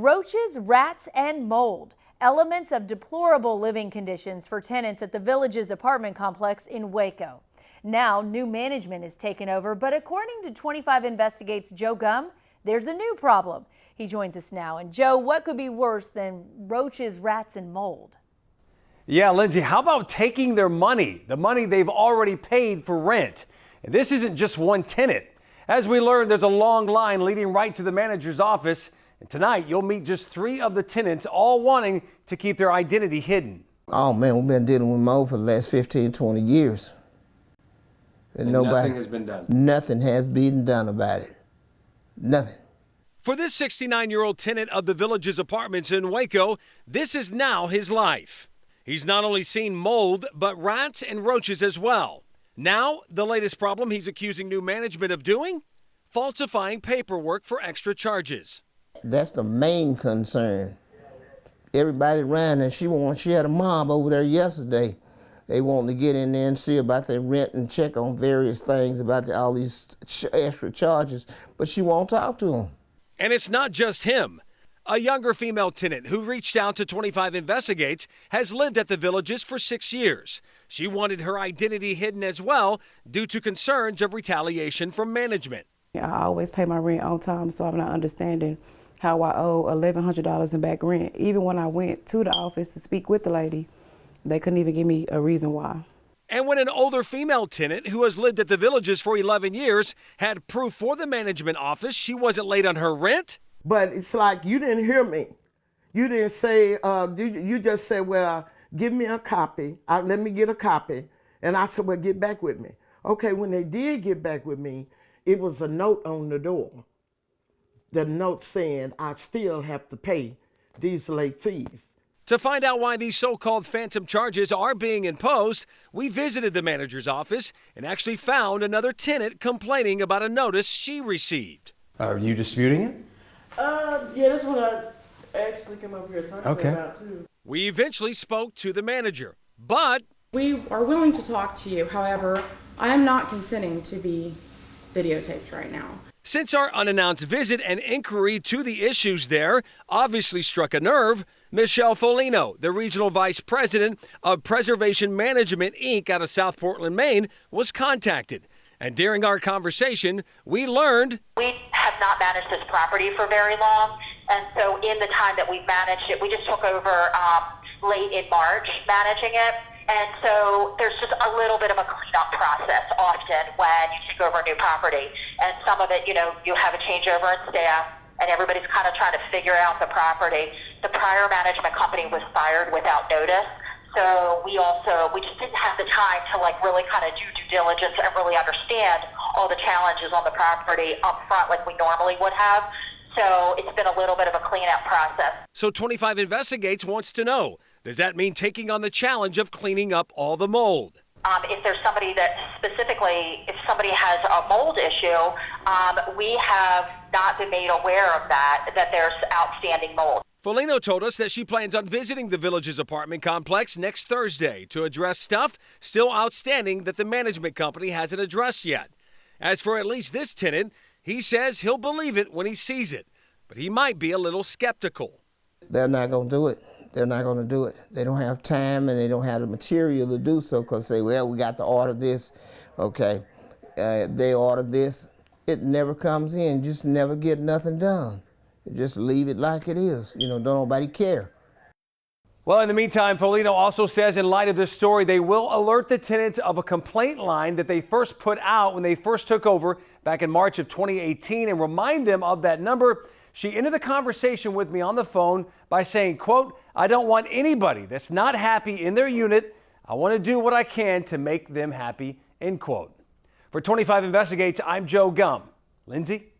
Roaches, rats, and mold. Elements of deplorable living conditions for tenants at the Villages apartment complex in Waco. Now, new management is taken over, but according to 25 Investigates' Joe Gum, there's a new problem. He joins us now. And Joe, what could be worse than roaches, rats, and mold? Yeah, Lindsay, how about taking their money, the money they've already paid for rent? And this isn't just one tenant. As we learned, there's a long line leading right to the manager's office. And tonight, you'll meet just 3 of the tenants, all wanting to keep their identity hidden. Oh man, we've been dealing with mold for the last 15, 20 years. And nothing has been done. Nothing has been done about it. Nothing. For this 69-year-old tenant of the Villages apartments in Waco, this is now his life. He's not only seen mold, but rats and roaches as well. Now, the latest problem he's accusing new management of doing? Falsifying paperwork for extra charges. That's the main concern. Everybody around, and she had a mob over there yesterday. They wanted to get in there and see about their rent and check on various things about all these extra charges, but she won't talk to them. And it's not just him. A younger female tenant who reached out to 25 Investigates has lived at the Villages for 6 years. She wanted her identity hidden as well due to concerns of retaliation from management. I always pay my rent on time, so I'm not understanding how I owe $1,100 in back rent. Even when I went to the office to speak with the lady, they couldn't even give me a reason why. And when an older female tenant who has lived at the Villages for 11 years had proof for the management office she wasn't late on her rent. But it's like you didn't hear me. You didn't say, you just said, well, give me a copy. Let me get a copy. And I said, well, get back with me. Okay, when they did get back with me, it was a note on the door. The note saying I still have to pay these late fees. To find out why these so-called phantom charges are being imposed, we visited the manager's office and actually found another tenant complaining about a notice she received. Are you disputing it? Yeah, that's what I actually came over here talking about too. We eventually spoke to the manager, but we are willing to talk to you. However, I am not consenting to be videotaped right now. Since our unannounced visit and inquiry to the issues there obviously struck a nerve, Michelle Folino, the regional vice president of Preservation Management, Inc. out of South Portland, Maine, was contacted. And during our conversation, we learned we have not managed this property for very long. And so in the time that we've managed it, we just took over late in March managing it. And so there's just a little bit of a cleanup process often when you take over a new property. And some of it, you have a changeover in staff and everybody's kind of trying to figure out the property. The prior management company was fired without notice. So we just didn't have the time to really kind of do due diligence and really understand all the challenges on the property up front like we normally would have. So it's been a little bit of a cleanup process. So 25 Investigates wants to know, does that mean taking on the challenge of cleaning up all the mold? If there's somebody that specifically, if somebody has a mold issue, we have not been made aware of that there's outstanding mold. Folino told us that she plans on visiting the Villages apartment complex next Thursday to address stuff still outstanding that the management company hasn't addressed yet. As for at least this tenant, he says he'll believe it when he sees it, but he might be a little skeptical. They're not going to do it. They're not going to do it. They don't have time and they don't have the material to do so because they say, well, we got to order this. Okay, they order this. It never comes in. Just never get nothing done. Just leave it like it is. Don't nobody care. Well, in the meantime, Folino also says in light of this story, they will alert the tenants of a complaint line that they first put out when they first took over back in March of 2018 and remind them of that number. She ended the conversation with me on the phone by saying, quote, I don't want anybody that's not happy in their unit. I want to do what I can to make them happy, end quote. For 25 Investigates, I'm Joe Gum. Lindsay?